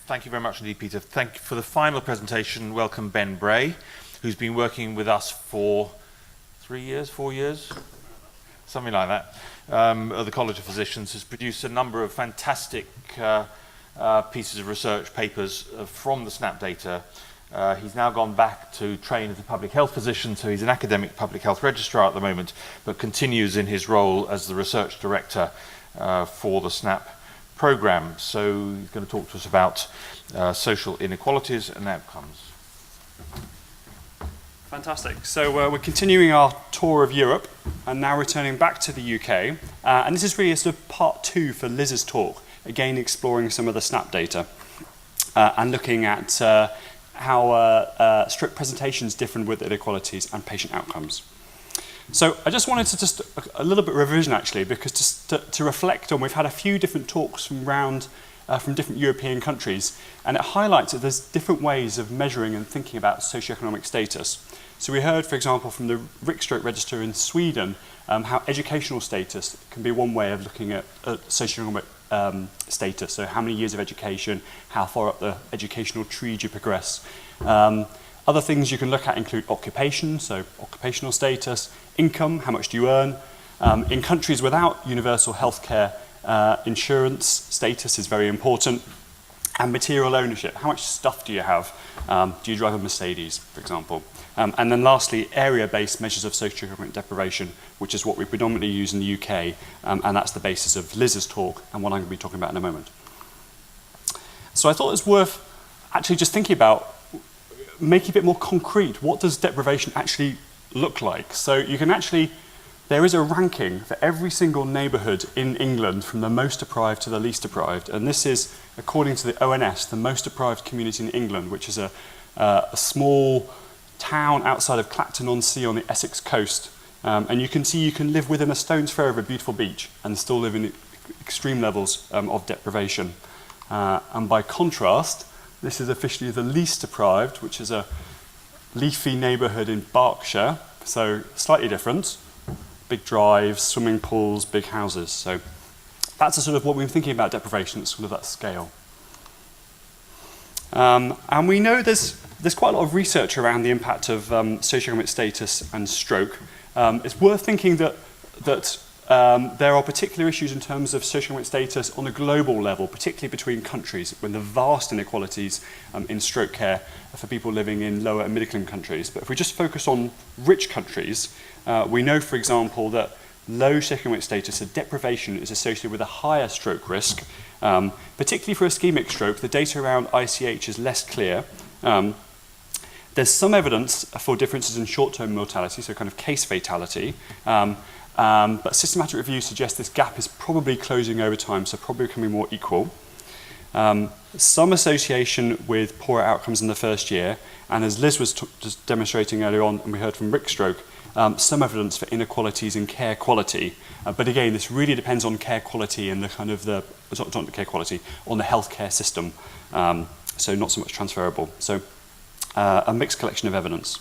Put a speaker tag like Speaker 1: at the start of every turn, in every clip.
Speaker 1: Thank you very much indeed, Peter. Thank you for the final presentation. Welcome Ben Bray, who's been working with us for 3 years, 4 years, something like that, at the College of Physicians, has produced a number of fantastic pieces of research papers from the SNAP data. He's now gone back to train as a public health physician, so he's an academic public health registrar at the moment, but continues in his role as the research director for the SNAP program. So he's going to talk to us about social inequalities and outcomes.
Speaker 2: Fantastic. So we're continuing our tour of Europe and now returning back to the UK. And this is really a sort of part 2 for Liz's talk, again exploring some of the SNAP data and looking at how stroke presentations differ with inequalities and patient outcomes. So I just wanted to just a little bit of revision actually, because just to reflect on, we've had a few different talks from different European countries, and it highlights that there's different ways of measuring and thinking about socioeconomic status. So we heard, for example, from the Rikstroke Register in Sweden, how educational status can be one way of looking at socioeconomic status. So how many years of education, how far up the educational tree do you progress. Other things you can look at include occupation, so occupational status, income, how much do you earn. In countries without universal healthcare, insurance status is very important, and material ownership, how much stuff do you have? Do you drive a Mercedes, for example? And then lastly, area-based measures of socioeconomic deprivation, which is what we predominantly use in the UK, and that's the basis of Liz's talk and what I'm going to be talking about in a moment. So I thought it was worth actually just thinking about making a bit more concrete. What does deprivation actually look like? So you can actually, there is a ranking for every single neighbourhood in England from the most deprived to the least deprived, and this is according to the ONS, the most deprived community in England, which is a small town outside of Clacton-on-Sea on the Essex coast. And you can see you can live within a stone's throw of a beautiful beach and still live in extreme levels of deprivation. And by contrast, this is officially the least deprived, which is a leafy neighbourhood in Berkshire, so slightly different. Big drives, swimming pools, big houses. So that's sort of what we're thinking about deprivation at sort of that scale. And we know there's quite a lot of research around the impact of socioeconomic status and stroke. It's worth thinking that there are particular issues in terms of socioeconomic status on a global level, particularly between countries, when the vast inequalities in stroke care are for people living in lower and middle-income countries. But if we just focus on rich countries, we know, for example, that low socioeconomic status, so deprivation, is associated with a higher stroke risk. Particularly for ischemic stroke, the data around ICH is less clear. There's some evidence for differences in short-term mortality, so kind of case fatality. But systematic review suggests this gap is probably closing over time, so probably becoming more equal. Some association with poorer outcomes in the first year, and as Liz was just demonstrating earlier on, and we heard from Rikstroke, some evidence for inequalities in care quality. But again, this really depends on care quality and the kind of not the care quality, on the healthcare system. So not so much transferable. So a mixed collection of evidence.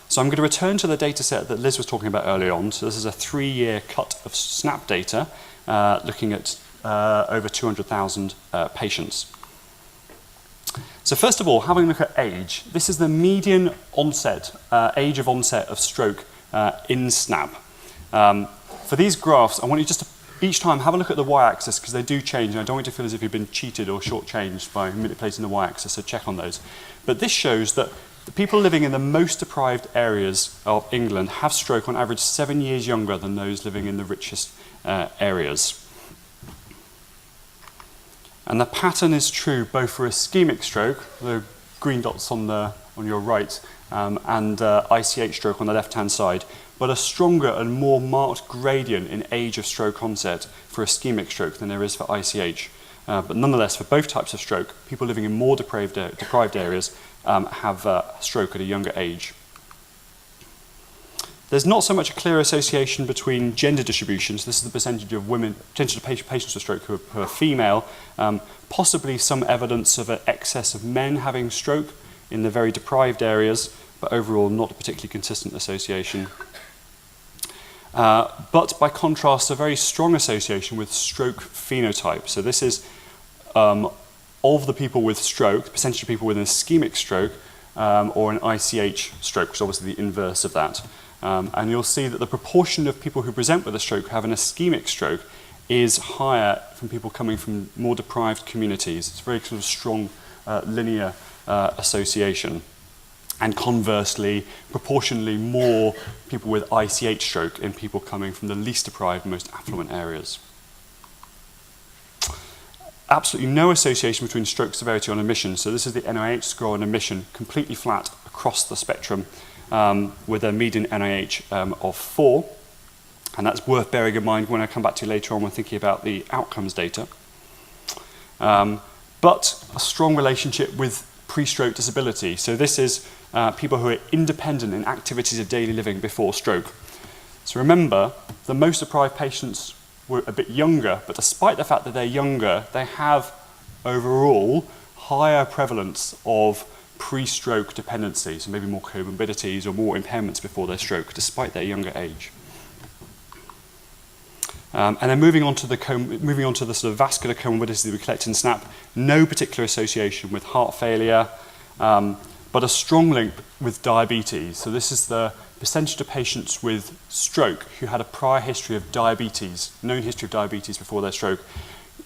Speaker 2: So I'm going to return to the data set that Liz was talking about earlier on. So this is a 3-year cut of SNAP data looking at over 200,000 patients. So first of all, having a look at age. This is the median onset, age of onset of stroke in SNAP. For these graphs, I want you just to each time have a look at the y-axis, because they do change, and I don't want you to feel as if you've been cheated or shortchanged by manipulating the y-axis, so check on those. But this shows that the people living in the most deprived areas of England have stroke on average 7 years younger than those living in the richest areas. And the pattern is true both for ischemic stroke, the green dots on your right, and ICH stroke on the left-hand side, but a stronger and more marked gradient in age of stroke onset for ischemic stroke than there is for ICH. But nonetheless, for both types of stroke, people living in more deprived areas have stroke at a younger age. There's not so much a clear association between gender distributions. This is the percentage of women, percentage of patients with stroke who are female. Possibly some evidence of an excess of men having stroke in the very deprived areas, but overall not a particularly consistent association. But by contrast, a very strong association with stroke phenotype. So this is of the people with stroke, the percentage of people with an ischemic stroke or an ICH stroke, which is obviously the inverse of that. And you'll see that the proportion of people who present with a stroke who have an ischemic stroke is higher from people coming from more deprived communities. It's a very sort of strong linear association. And conversely, proportionally more people with ICH stroke in people coming from the least deprived, most affluent areas. Absolutely no association between stroke severity on admission. So this is the NIH score on admission, completely flat across the spectrum with a median NIH of 4. And that's worth bearing in mind when I come back to later on when thinking about the outcomes data. But a strong relationship with pre-stroke disability. So this is people who are independent in activities of daily living before stroke. So remember, the most deprived patients were a bit younger, but despite the fact that they're younger, they have overall higher prevalence of pre-stroke dependency, so maybe more comorbidities or more impairments before their stroke, despite their younger age. And then moving on to the sort of vascular comorbidities that we collect in SNAP, no particular association with heart failure, but a strong link with diabetes. So this is the percentage of patients with stroke who had a prior history of diabetes, known history of diabetes before their stroke.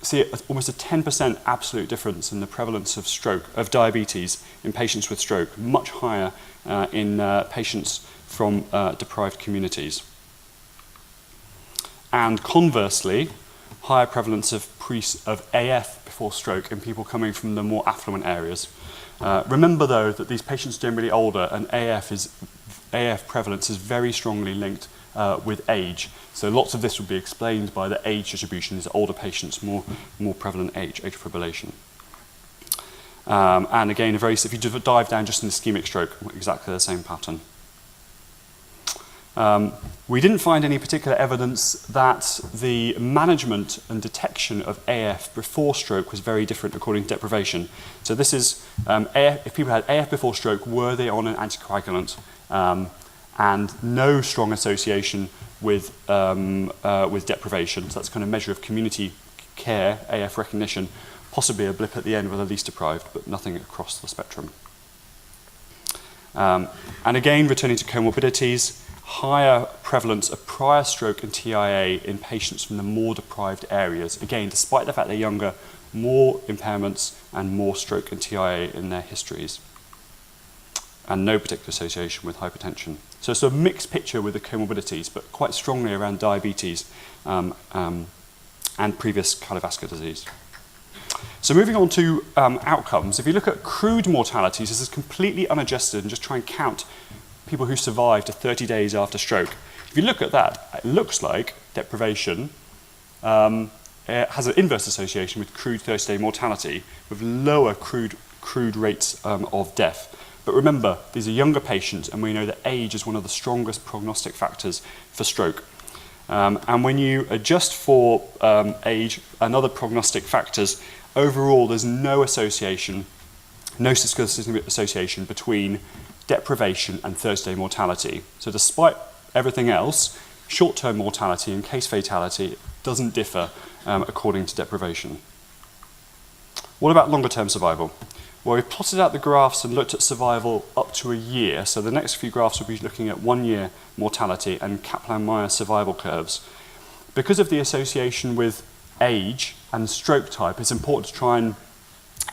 Speaker 2: See almost a 10% absolute difference in the prevalence of stroke, of diabetes in patients with stroke, much higher in patients from deprived communities. And conversely, higher prevalence of AF before stroke in people coming from the more affluent areas. Remember though that these patients are generally older, and AF prevalence is very strongly linked with age. So lots of this would be explained by the age distribution. These are older patients, more prevalent atrial fibrillation. And again, if you dive down just in ischemic stroke, exactly the same pattern. We didn't find any particular evidence that the management and detection of AF before stroke was very different according to deprivation. So this is, if people had AF before stroke, were they on an anticoagulant? And no strong association with deprivation. So that's kind of measure of community care, AF recognition, possibly a blip at the end with the least deprived, but nothing across the spectrum. And again, returning to comorbidities, higher prevalence of prior stroke and TIA in patients from the more deprived areas. Again, despite the fact they're younger, more impairments and more stroke and TIA in their histories. And no particular association with hypertension. So it's a mixed picture with the comorbidities, but quite strongly around diabetes and previous cardiovascular disease. So moving on to outcomes, if you look at crude mortalities, this is completely unadjusted and just try and count people who survived to 30 days after stroke. If you look at that, it looks like deprivation has an inverse association with crude 30-day mortality, with lower crude rates of death. But remember, these are younger patients, and we know that age is one of the strongest prognostic factors for stroke. And when you adjust for age and other prognostic factors, overall there's no association, no statistical association between deprivation and 30-day mortality. So despite everything else, short-term mortality and case fatality doesn't differ according to deprivation. What about longer-term survival? Well, we've plotted out the graphs and looked at survival up to a year. So the next few graphs will be looking at 1-year mortality and Kaplan-Meier survival curves. Because of the association with age and stroke type, it's important to try and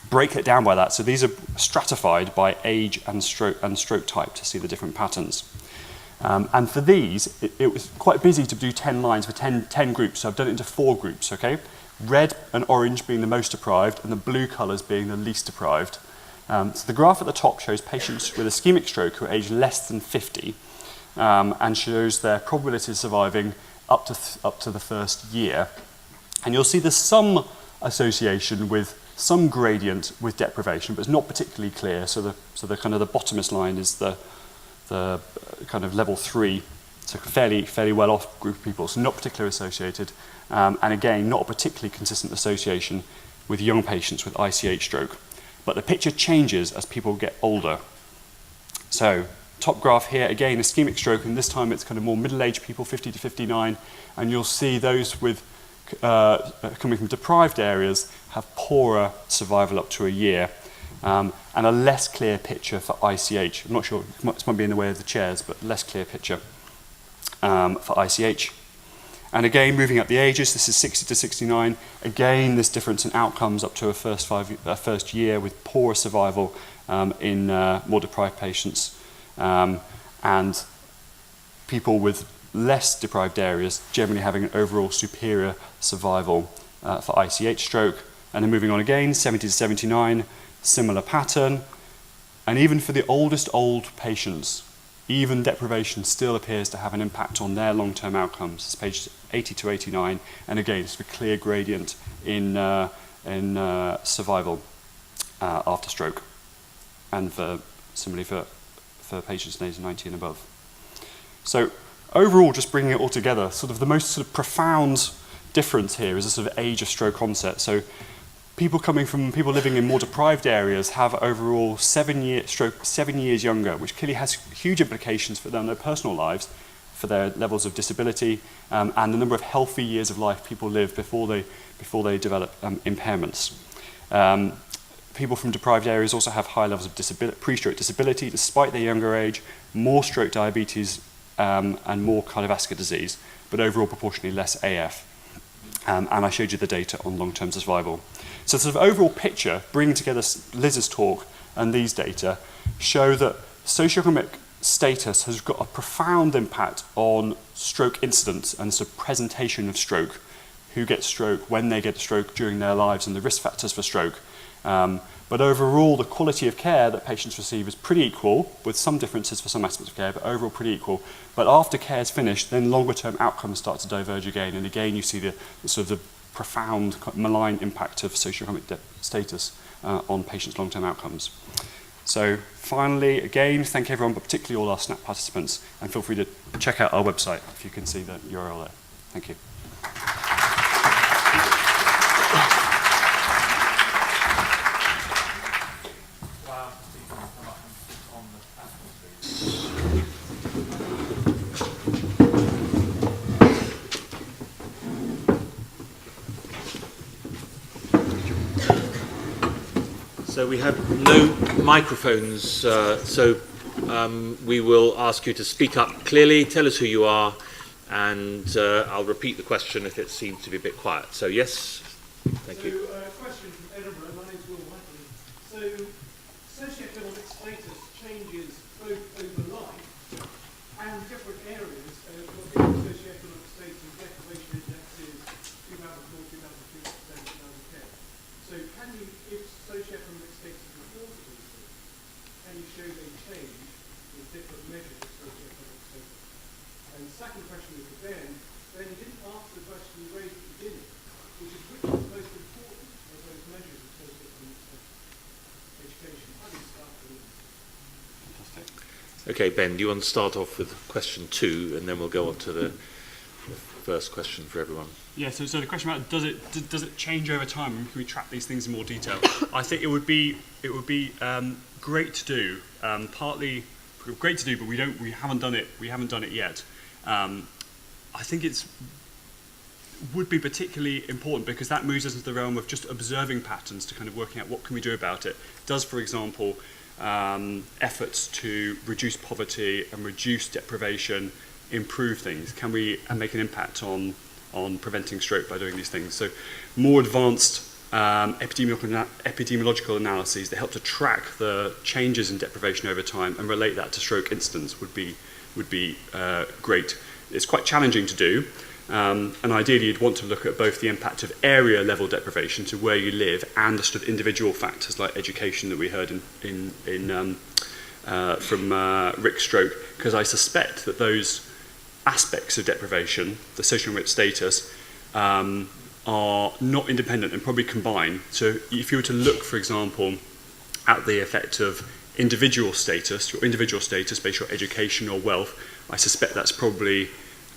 Speaker 2: break it down by that. So these are stratified by age and stroke type to see the different patterns. And for these, it was quite busy to do 10 lines for 10 groups. So I've done it into 4 groups, okay? Red and orange being the most deprived, and the blue colours being the least deprived. So the graph at the top shows patients with ischemic stroke who are aged less than 50, and shows their probability of surviving up to the first year. And you'll see there's some association with some gradient with deprivation, but it's not particularly clear. So the kind of the bottomest line is the kind of level 3, so fairly well off group of people, so not particularly associated. And again, not a particularly consistent association with young patients with ICH stroke. But the picture changes as people get older. So top graph here, again, ischemic stroke, and this time it's kind of more middle-aged people, 50 to 59, and you'll see those with coming from deprived areas have poorer survival up to a year, and a less clear picture for ICH. I'm not sure, this might be in the way of the chairs, but less clear picture for ICH. And again, moving up the ages, this is 60 to 69. Again, this difference in outcomes up to a first year with poorer survival in more deprived patients. And people with less deprived areas generally having an overall superior survival for ICH stroke. And then moving on again, 70 to 79, similar pattern. And even for the oldest old patients, even deprivation still appears to have an impact on their long-term outcomes. It's page 80 to 89, and again, it's a clear gradient in survival after stroke, and similarly for patients aged 90 and above. So overall, just bringing it all together, sort of the most sort of profound difference here is the sort of age of stroke onset. So people living in more deprived areas have overall 7 years younger, which clearly has huge implications for them, their personal lives, for their levels of disability, and the number of healthy years of life people live before they develop impairments. People from deprived areas also have high levels of pre-stroke disability despite their younger age, more stroke diabetes, and more cardiovascular disease, but overall proportionally less AF. And I showed you the data on long-term survival. So the sort of overall picture, bringing together Liz's talk and these data, show that socioeconomic status has got a profound impact on stroke incidence and sort of presentation of stroke, who gets stroke, when they get stroke during their lives, and the risk factors for stroke. But overall, the quality of care that patients receive is pretty equal, with some differences for some aspects of care, but overall pretty equal. But after care is finished, then longer-term outcomes start to diverge again, and again you see the sort of the profound malign impact of socioeconomic status on patients' long-term outcomes. So finally, again, thank everyone, but particularly all our SNAP participants, and feel free to check out our website if you can see the URL there. Thank you.
Speaker 1: So we have no microphones, so we will ask you to speak up clearly, tell us who you are, and I'll repeat the question if it seems to be a bit quiet. So yes, thank you.
Speaker 3: So a question from Edinburgh, my name's Will Whiteley. So socioeconomic status changes both over life and different areas. Different socioeconomic status, deprivation indexes, 2004, 2003, 2010. So can you, if socioeconomic status is reported, can you show they change with different measures of socioeconomic status? And the second question is for Ben. Ben, you didn't answer the question you raised at the beginning, which is which is the most important of those measures of socioeconomic status? Education. How do you start with this?
Speaker 1: Okay, Ben, do you want to start off with question 2, and then we'll go on to the first question for everyone?
Speaker 2: Yeah, so the question about does it change over time, and can we track these things in more detail? I think it would be great to do. Partly great to do, but we haven't done it yet. I think would be particularly important because that moves us into the realm of just observing patterns to kind of working out what can we do about it. Does, for example, efforts to reduce poverty and reduce deprivation improve things? Can we make an impact on preventing stroke by doing these things? So more advanced epidemiological analyses that help to track the changes in deprivation over time and relate that to stroke incidence would be great. It's quite challenging to do, and ideally you'd want to look at both the impact of area level deprivation to where you live and the sort of individual factors like education that we heard from Rick's stroke, because I suspect that those aspects of deprivation, the socioeconomic status, are not independent and probably combine. So if you were to look, for example, at the effect of individual status, your individual status based on education or wealth, I suspect that's probably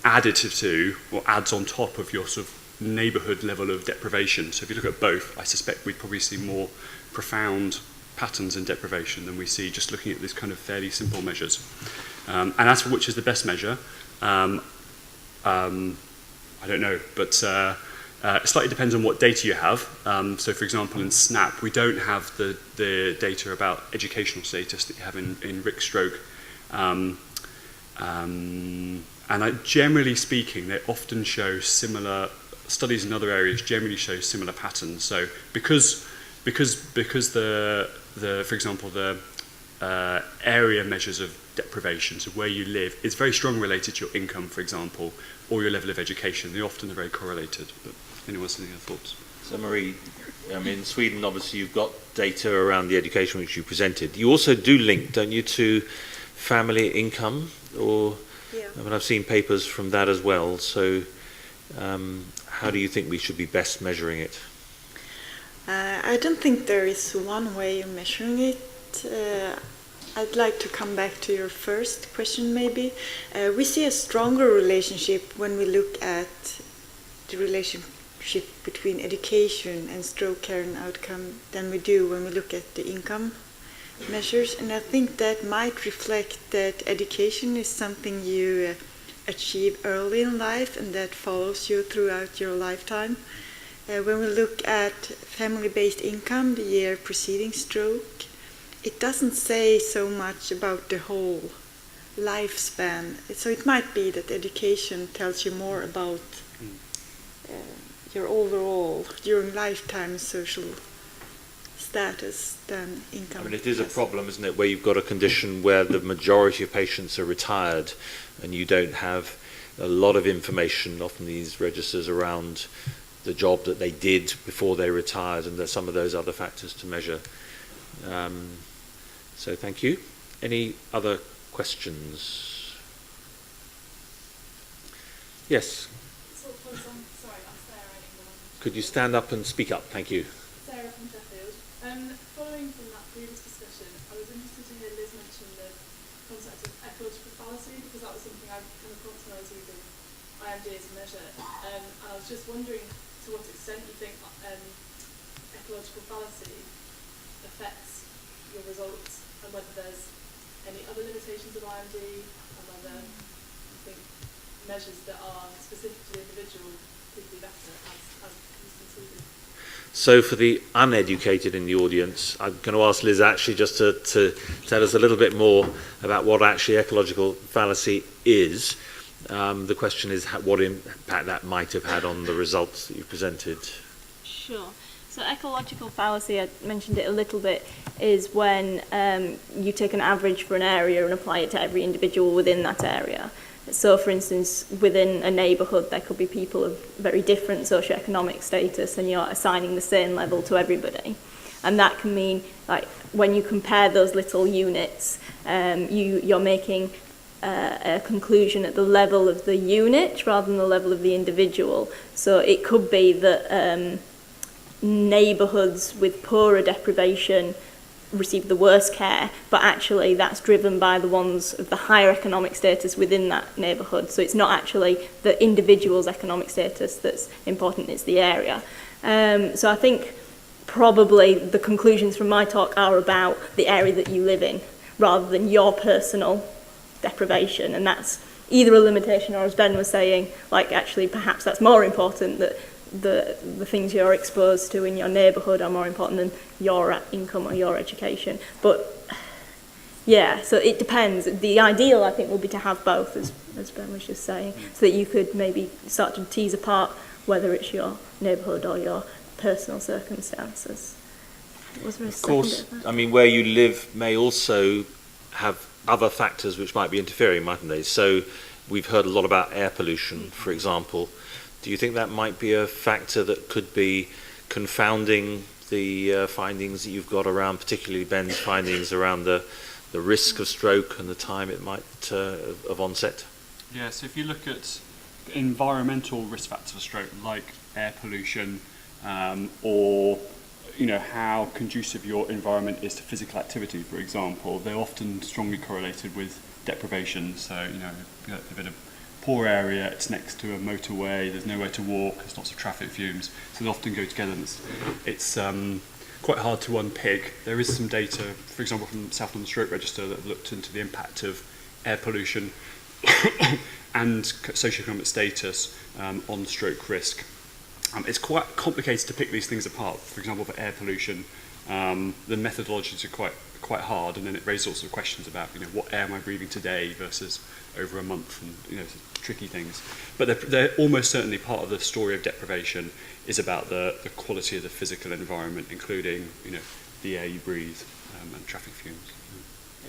Speaker 2: additive to or adds on top of your sort of neighbourhood level of deprivation. So if you look at both, I suspect we'd probably see more profound patterns in deprivation than we see just looking at these kind of fairly simple measures. And as for which is the best measure, I don't know, but It slightly depends on what data you have. So, for example, in SNAP, we don't have the data about educational status that you have in RIC stroke. Generally speaking, they often show similar, studies in other areas generally show similar patterns. So, because the for example, the area measures of deprivation, so where you live, is very strongly related to your income, for example, or your level of education. They often are very correlated. But anyone has any other thoughts?
Speaker 1: So Marie, in Sweden, obviously you've got data around the education which you presented. You also do link, don't you, to family income, or
Speaker 4: Yeah.
Speaker 1: I mean, I've seen papers from that as well. So how do you think we should be best measuring it?
Speaker 4: I don't think there is one way of measuring it. I'd like to come back to your first question, maybe. We see a stronger relationship when we look at the relationship between education and stroke care and outcome than we do when we look at the income measures. And I think that might reflect that education is something you achieve early in life and that follows you throughout your lifetime. When we look at family-based income the year preceding stroke, it doesn't say so much about the whole lifespan. So it might be that education tells you more about your overall, during lifetime social status than income.
Speaker 1: I mean, it is a problem, isn't it, where you've got a condition where the majority of patients are retired and you don't have a lot of information, often these registers, around the job that they did before they retired, and there's some of those other factors to measure. So thank you. Any other questions? Yes.
Speaker 5: Sorry, I'm Sarah England.
Speaker 1: Could you stand up and speak up? Thank you.
Speaker 5: Sarah from Sheffield. Following from that previous discussion, I was interested to hear Liz mention the concept of ecological fallacy, because that was something I come across when I was using IMD as a measure. And I was just wondering to what extent you think ecological fallacy affects your results, and whether there's any other limitations of IMD, and whether you think measures that are specific to the individual could be better as used in Sweden.
Speaker 1: So for the uneducated in the audience, I'm going to ask Liz actually just to tell us a little bit more about what actually ecological fallacy is. The question is what impact that might have had on the results that you presented.
Speaker 6: Sure. So ecological fallacy, I mentioned it a little bit, is when you take an average for an area and apply it to every individual within that area. So, for instance, within a neighbourhood, there could be people of very different socioeconomic status, and you're assigning the same level to everybody. And that can mean, like, when you compare those little units, you're making a conclusion at the level of the unit rather than the level of the individual. So it could be that neighbourhoods with poorer deprivation receive the worst care, but actually that's driven by the ones of the higher economic status within that neighbourhood. So it's not actually the individual's economic status that's important, it's the area. So I think probably the conclusions from my talk are about the area that you live in rather than your personal deprivation, and that's either a limitation, or as Ben was saying, like, actually perhaps that's more important, that the things you're exposed to in your neighbourhood are more important than your income or your education. But yeah, so it depends. The ideal, I think, would be to have both, as Ben was just saying, so that you could maybe start to tease apart whether it's your neighbourhood or your personal circumstances. Was there a second bit of that?
Speaker 1: I mean, where you live may also have other factors which might be interfering, mightn't they? So we've heard a lot about air pollution, for example. Do you think that might be a factor that could be confounding the findings that you've got around, particularly Ben's findings around the risk of stroke and the time it might of onset?
Speaker 2: Yeah, so if you look at environmental risk factors of stroke, like air pollution, or how conducive your environment is to physical activity, for example, they're often strongly correlated with deprivation. So, if you live in a poor area, it's next to a motorway, there's nowhere to walk, there's lots of traffic fumes, so they often go together, and it's quite hard to unpick. There is some data, for example, from South London Stroke Register, that looked into the impact of air pollution and socioeconomic status on stroke risk. It's quite complicated to pick these things apart. For example, for air pollution, the methodologies are quite hard, and then it raises all sorts of questions about, what air am I breathing today versus over a month, and tricky things. But they're almost certainly part of the story of deprivation is about the quality of the physical environment, including the air you breathe and traffic fumes.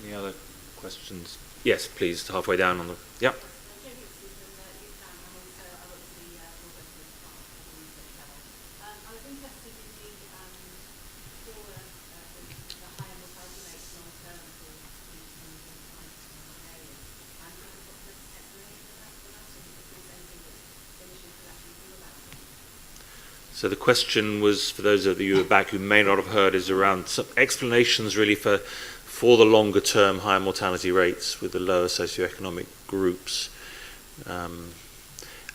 Speaker 1: Any other questions? Yes, please. Halfway down on the. Yep. So the question was, for those of you who are back who may not have heard, is around some explanations really for the longer term higher mortality rates with the lower socioeconomic groups.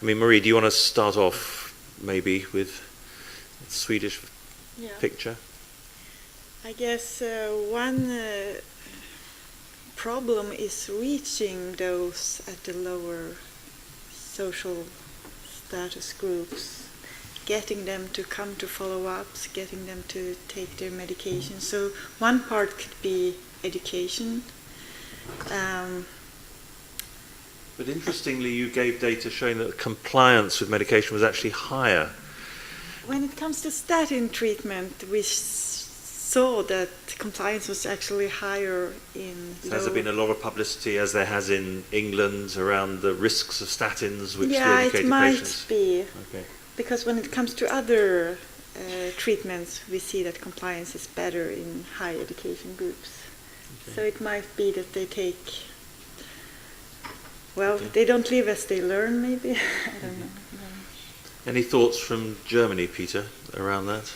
Speaker 1: Marie, do you want to start off maybe with the Swedish picture?
Speaker 4: I guess one problem is reaching those at the lower social status groups, getting them to come to follow-ups, getting them to take their medication. So one part could be education.
Speaker 1: But interestingly, you gave data showing that compliance with medication was actually higher.
Speaker 4: When it comes to statin treatment, we saw that compliance was actually higher in
Speaker 1: So has there been a lot of publicity, as there has in England, around the risks of statins, which to educated
Speaker 4: it might
Speaker 1: patients?
Speaker 4: be.
Speaker 1: Okay.
Speaker 4: Because when it comes to other treatments, we see that compliance is better in high education groups.
Speaker 1: Okay.
Speaker 4: So it might be that they take, they don't live as they learn, maybe. I don't know.
Speaker 1: Any thoughts from Germany, Peter, around that?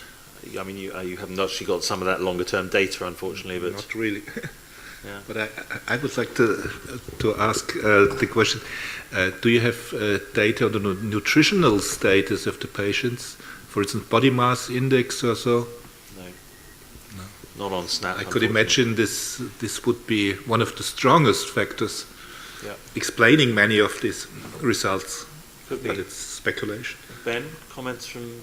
Speaker 1: I mean, you haven't actually got some of that longer term data, unfortunately, but
Speaker 7: not really.
Speaker 1: yeah.
Speaker 7: But I would like to ask the question: do you have data on the nutritional status of the patients? For instance, body mass index or so?
Speaker 1: No. Not on SNAP.
Speaker 7: I could imagine this would be one of the strongest factors
Speaker 1: Yeah.
Speaker 7: explaining many of these results.
Speaker 1: Could be.
Speaker 7: But it's speculation.
Speaker 1: Ben, comments from?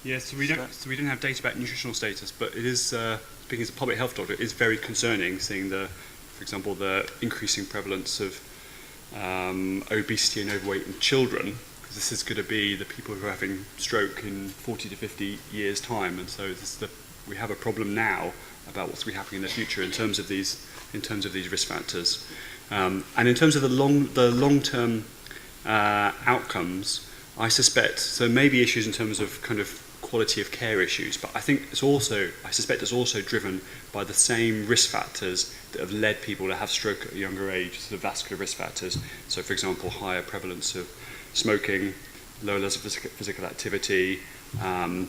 Speaker 2: Yes, we don't have data about nutritional status, but it is, speaking as a public health doctor, it is very concerning seeing for example, the increasing prevalence of obesity and overweight in children, because this is going to be the people who are having stroke in 40 to 50 years' time, and so we have a problem now about what's going to be happening in the future in terms of these risk factors, and in terms of the long-term outcomes. I suspect, so maybe issues in terms of kind of quality of care issues, but I suspect it's also driven by the same risk factors that have led people to have stroke at a younger age, sort of vascular risk factors. So, for example, higher prevalence of smoking, lower levels of physical activity, and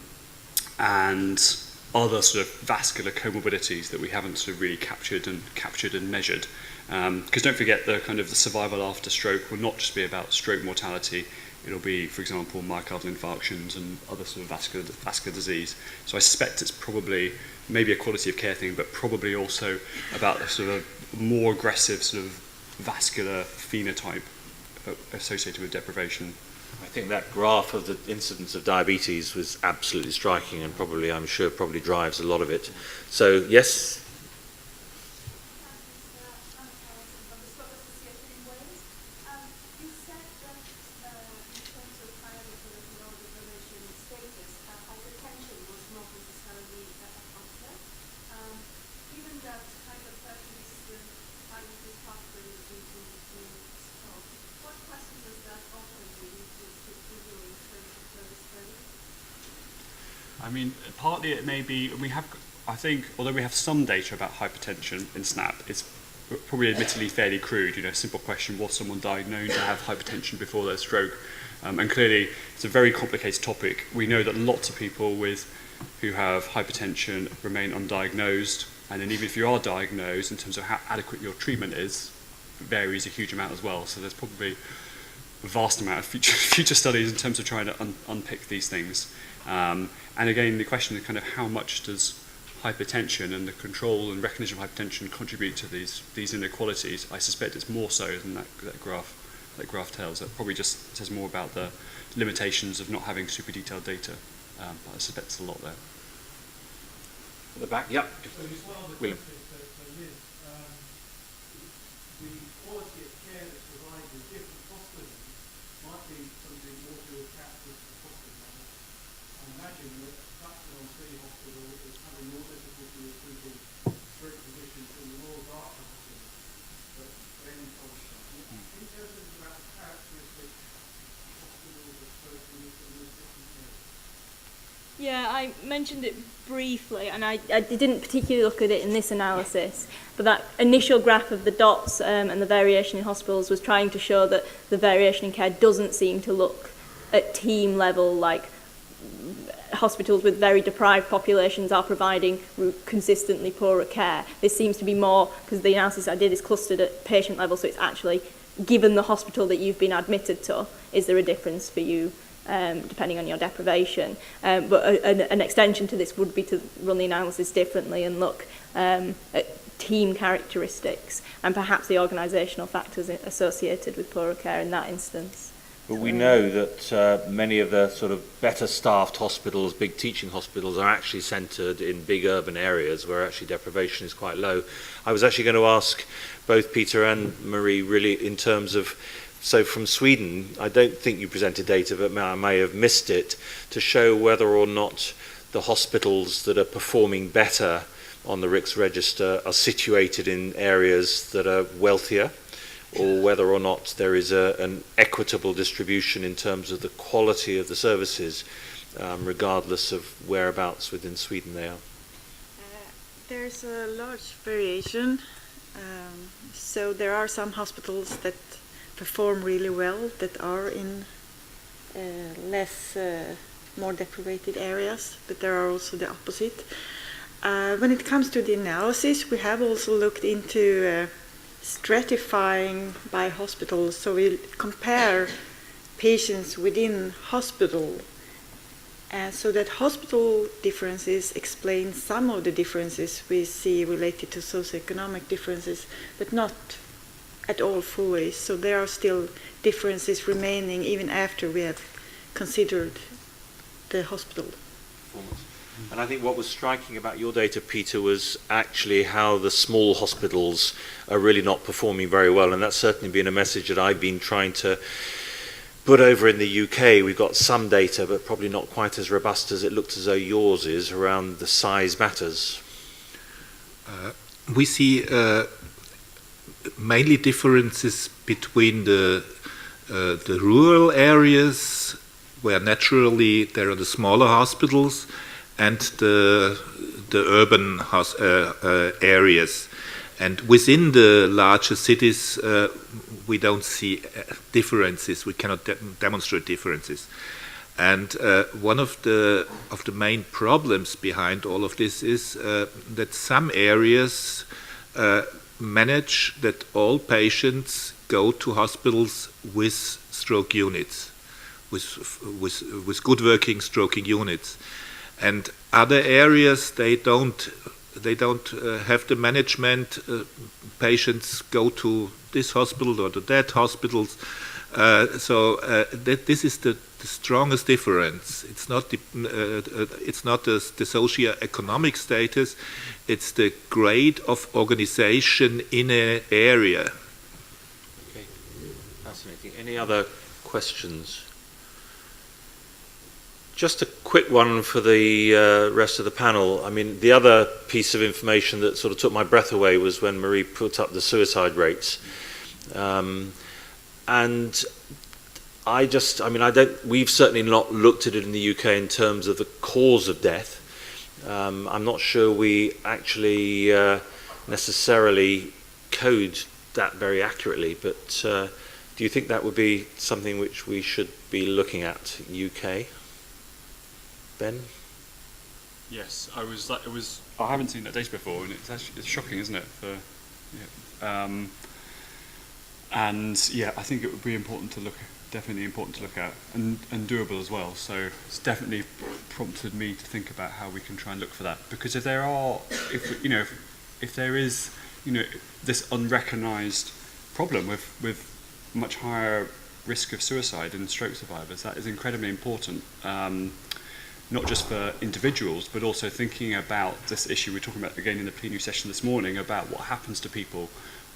Speaker 2: other sort of vascular comorbidities that we haven't sort of really captured and measured. Because don't forget, the survival after stroke will not just be about stroke mortality. It'll be, for example, myocardial infarctions and other sort of vascular disease. So I suspect it's probably maybe a quality of care thing, but probably also about a sort of more aggressive sort of vascular phenotype associated with deprivation.
Speaker 1: I think that graph of the incidence of diabetes was absolutely striking, and I'm sure drives a lot of it. So yes.
Speaker 2: I mean, partly it may be, I think, although we have some data about hypertension in SNAP, it's probably admittedly fairly crude. Simple question: was someone diagnosed to have hypertension before their stroke? And clearly, it's a very complicated topic. We know that lots of people who have hypertension remain undiagnosed, and then even if you are diagnosed, in terms of how adequate your treatment is, varies a huge amount as well. So there's probably a vast amount of future studies in terms of trying to unpick these things. And again, the question is kind of how much does hypertension and the control and recognition of hypertension contribute to these inequalities? I suspect it's more so than that graph that graph tells. It probably just says more about the limitations of not having super detailed data, but I suspect there's a lot there.
Speaker 1: At the back, yep.
Speaker 3: So just one other
Speaker 1: William.
Speaker 3: question for Liz. The quality of care that's provided in different hospitals might be something more to account for the hospital level. I imagine that Dr. Ben Hospital is having more difficulty recruiting stroke physicians than the Royal Berkshire Hospital. But Ben College. Can you tell us a bit about the characteristics of hospitals that stroke in those different areas?
Speaker 6: Yeah, I mentioned it briefly, and I didn't particularly look at it in this analysis, but that initial graph of the dots and the variation in hospitals was trying to show that the variation in care doesn't seem to look at team level like hospitals with very deprived populations are providing consistently poorer care. This seems to be more, because the analysis I did is clustered at patient level, so it's actually given the hospital that you've been admitted to, is there a difference for you depending on your deprivation. But an extension to this would be to run the analysis differently and look at team characteristics and perhaps the organisational factors associated with poorer care in that instance.
Speaker 1: But we know that many of the sort of better staffed hospitals, big teaching hospitals, are actually centred in big urban areas where actually deprivation is quite low. I was actually going to ask both Peter and Marie really in terms of, so from Sweden, I don't think you presented data, but I may have missed it, to show whether or not the hospitals that are performing better on the RICS register are situated in areas that are wealthier, or whether or not there is an equitable distribution in terms of the quality of the services, regardless of whereabouts within Sweden they are.
Speaker 4: There's a large variation. So there are some hospitals that perform really well that are in more deprived areas, but there are also the opposite. When it comes to the analysis, we have also looked into stratifying by hospitals, so we compare patients within hospital, so that hospital differences explain some of the differences we see related to socioeconomic differences, but not at all fully. So there are still differences remaining even after we have considered the hospital.
Speaker 1: And I think what was striking about your data, Peter, was actually how the small hospitals are really not performing very well, and that's certainly been a message that I've been trying to put over in the UK. We've got some data, but probably not quite as robust as it looked as though yours is, around the size matters.
Speaker 7: We see mainly differences between the rural areas, where naturally there are the smaller hospitals, and the urban areas. And within the larger cities, we don't see differences. We cannot demonstrate differences. And one of the main problems behind all of this is that some areas manage that all patients go to hospitals with stroke units, with good working stroke units, and other areas they don't have the management. Patients go to this hospital or to that hospital. This is the strongest difference. It's not the socio-economic status. It's the grade of organization in an area.
Speaker 1: Okay, fascinating. Any other questions? Just a quick one for the rest of the panel. I mean, the other piece of information that sort of took my breath away was when Marie put up the suicide rates. And we've certainly not looked at it in the UK in terms of the cause of death. I'm not sure we actually necessarily code that very accurately, but do you think that would be something which we should be looking at UK? Ben?
Speaker 2: Yes, I haven't seen that data before, and it's shocking, isn't it? And yeah, I think it would be definitely important to look at, and doable as well. So it's definitely prompted me to think about how we can try and look for that. Because if there is this unrecognised problem with much higher risk of suicide in stroke survivors. That is incredibly important, not just for individuals, but also thinking about this issue we're talking about again in the plenary session this morning, about what happens to people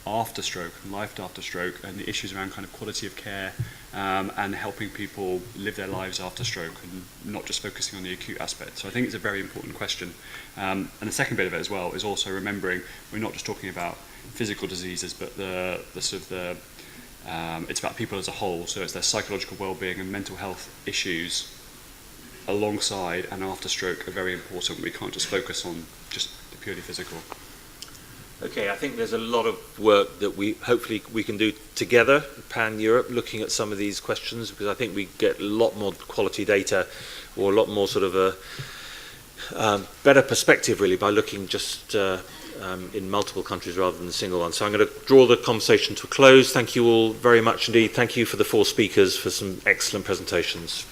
Speaker 2: after stroke and life after stroke, and the issues around kind of quality of care, and helping people live their lives after stroke, and not just focusing on the acute aspect. So I think it's a very important question. And the second bit of it as well is also remembering we're not just talking about physical diseases, but it's about people as a whole. So it's their psychological well-being and mental health issues alongside and after stroke are very important. We can't just focus on just the purely physical.
Speaker 8: Okay, I think there's a lot of work that hopefully we can do together, pan-Europe, looking at some of these questions, because I think we get a lot more quality data, or a lot more sort of a better perspective really by looking just in multiple countries rather than a single one. So I'm going to draw the conversation to a close. Thank you all very much indeed. Thank you for the 4 speakers for some excellent presentations.